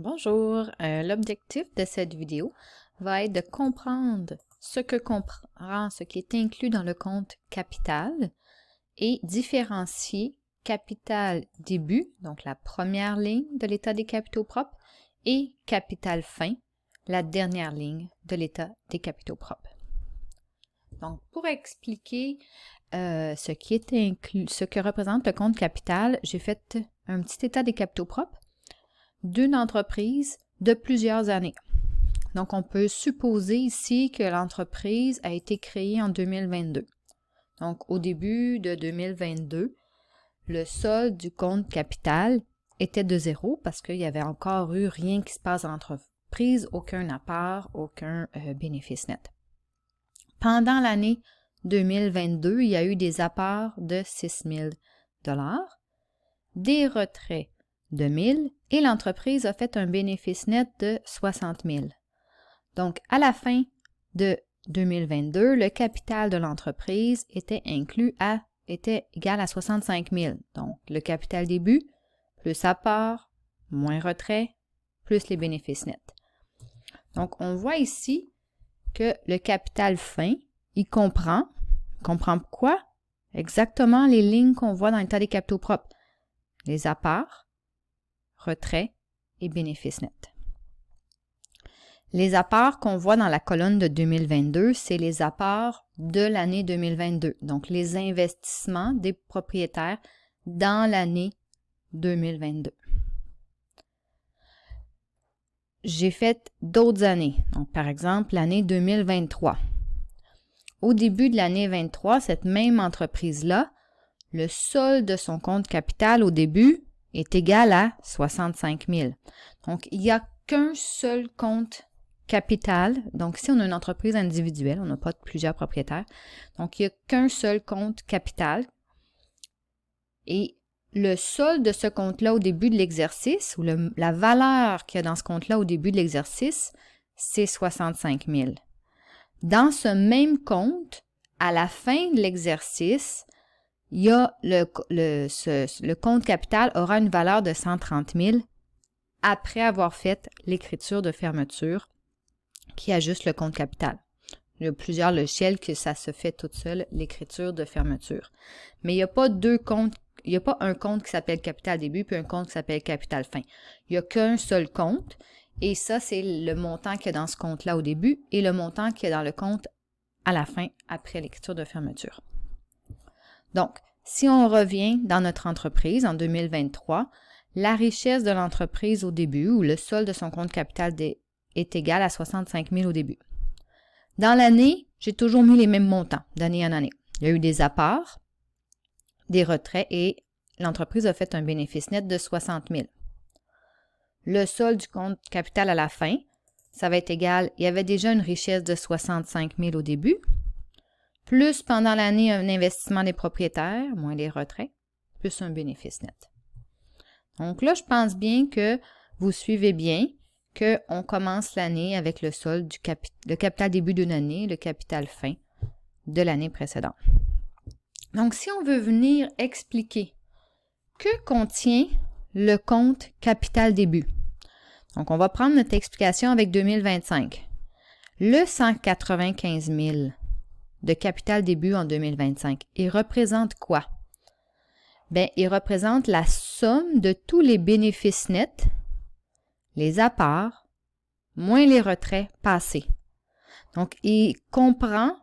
Bonjour, l'objectif de cette vidéo va être de comprendre ce qui est inclus dans le compte capital et différencier capital début, donc la première ligne de l'état des capitaux propres, et capital fin, la dernière ligne de l'état des capitaux propres. Donc, pour expliquer ce qui est inclus, ce que représente le compte capital, j'ai fait un petit état des capitaux propres d'une entreprise de plusieurs années. Donc, on peut supposer ici que l'entreprise a été créée en 2022. Donc, au début de 2022, le solde du compte capital était de 0 parce qu'il n'y avait encore eu rien qui se passe dans l'entreprise, aucun apport, aucun bénéfice net. Pendant l'année 2022, il y a eu des apports de 6 000 $, des retraits de 1 000 et l'entreprise a fait un bénéfice net de 60 000. Donc, à la fin de 2022, le capital de l'entreprise était égal à 65 000. Donc, le capital début, plus apport, moins retrait, plus les bénéfices nets. Donc, on voit ici que le capital fin, il comprend quoi? Exactement les lignes qu'on voit dans l'état des capitaux propres. Les apports, retrait et bénéfices nets. Les apports qu'on voit dans la colonne de 2022, c'est les apports de l'année 2022, donc les investissements des propriétaires dans l'année 2022. J'ai fait d'autres années, donc par exemple l'année 2023. Au début de l'année 2023, cette même entreprise-là, le solde de son compte capital au début est égal à 65 000. Donc, il n'y a qu'un seul compte capital. Donc, si on a une entreprise individuelle, on n'a pas plusieurs propriétaires. Donc, il n'y a qu'un seul compte capital. Et le solde de ce compte-là au début de l'exercice, ou la valeur qu'il y a dans ce compte-là au début de l'exercice, c'est 65 000. Dans ce même compte, à la fin de l'exercice, il y a le compte capital aura une valeur de 130 000 après avoir fait l'écriture de fermeture qui ajuste le compte capital. Il y a plusieurs logiciels que ça se fait toute seule, l'écriture de fermeture. Mais il n'y a pas deux comptes, il n'y a pas un compte qui s'appelle capital début puis un compte qui s'appelle capital fin. Il n'y a qu'un seul compte et ça, c'est le montant qu'il y a dans ce compte-là au début et le montant qu'il y a dans le compte à la fin après l'écriture de fermeture. Donc, si on revient dans notre entreprise en 2023, la richesse de l'entreprise au début ou le solde de son compte capital est égal à 65 000 au début. Dans l'année, j'ai toujours mis les mêmes montants d'année en année. Il y a eu des apports, des retraits et l'entreprise a fait un bénéfice net de 60 000. Le solde du compte capital à la fin, ça va être égal, il y avait déjà une richesse de 65 000 au début, plus pendant l'année un investissement des propriétaires, moins les retraits, plus un bénéfice net. Donc là, je pense bien que vous suivez bien qu'on commence l'année avec le solde le capital début d'une année, le capital fin de l'année précédente. Donc, si on veut venir expliquer que contient le compte capital début, donc on va prendre notre explication avec 2025. Le 195 000 de capital début en 2025. Il représente quoi? Bien, il représente la somme de tous les bénéfices nets, les apports, moins les retraits passés. Donc, il comprend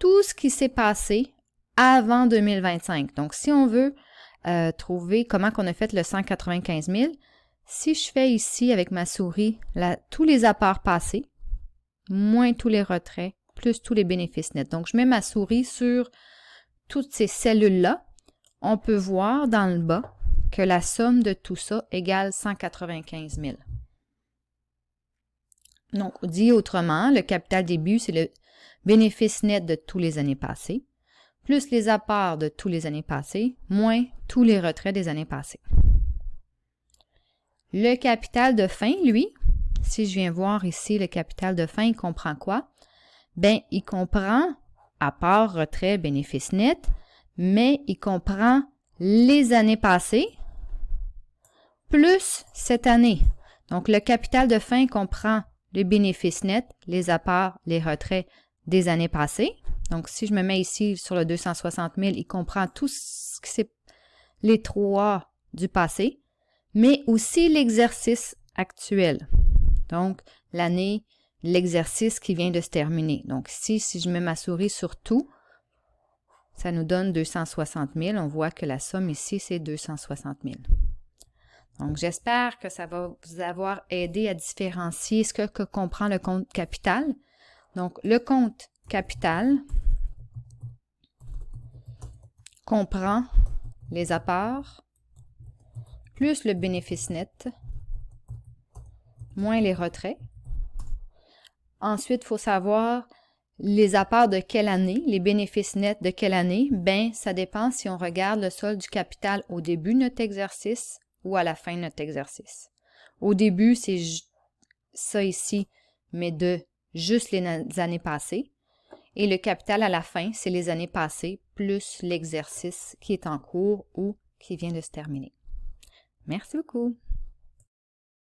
tout ce qui s'est passé avant 2025. Donc, si on veut trouver comment on a fait le 195 000, si je fais ici avec ma souris tous les apports passés, moins tous les retraits, plus tous les bénéfices nets. Donc, je mets ma souris sur toutes ces cellules-là. On peut voir dans le bas que la somme de tout ça égale 195 000. Donc, dit autrement, le capital début, c'est le bénéfice net de tous les années passées, plus les apports de tous les années passées, moins tous les retraits des années passées. Le capital de fin, lui, si je viens voir ici le capital de fin, il comprend quoi? Bien, il comprend apport, retrait, bénéfice net, mais il comprend les années passées plus cette année. Donc, le capital de fin comprend les bénéfices nets, les apports, les retraits des années passées. Donc, si je me mets ici sur le 260 000, il comprend tout ce qui c'est les trois du passé, mais aussi l'exercice actuel. Donc, l'année, l'exercice qui vient de se terminer. Donc, ici, si je mets ma souris sur tout, ça nous donne 260 000. On voit que la somme ici, c'est 260 000. Donc, j'espère que ça va vous avoir aidé à différencier ce que comprend le compte capital. Donc, le compte capital comprend les apports plus le bénéfice net moins les retraits. Ensuite, il faut savoir les apports de quelle année, les bénéfices nets de quelle année. Bien, ça dépend si on regarde le solde du capital au début de notre exercice ou à la fin de notre exercice. Au début, c'est ça ici, mais de juste les années passées. Et le capital à la fin, c'est les années passées plus l'exercice qui est en cours ou qui vient de se terminer. Merci beaucoup.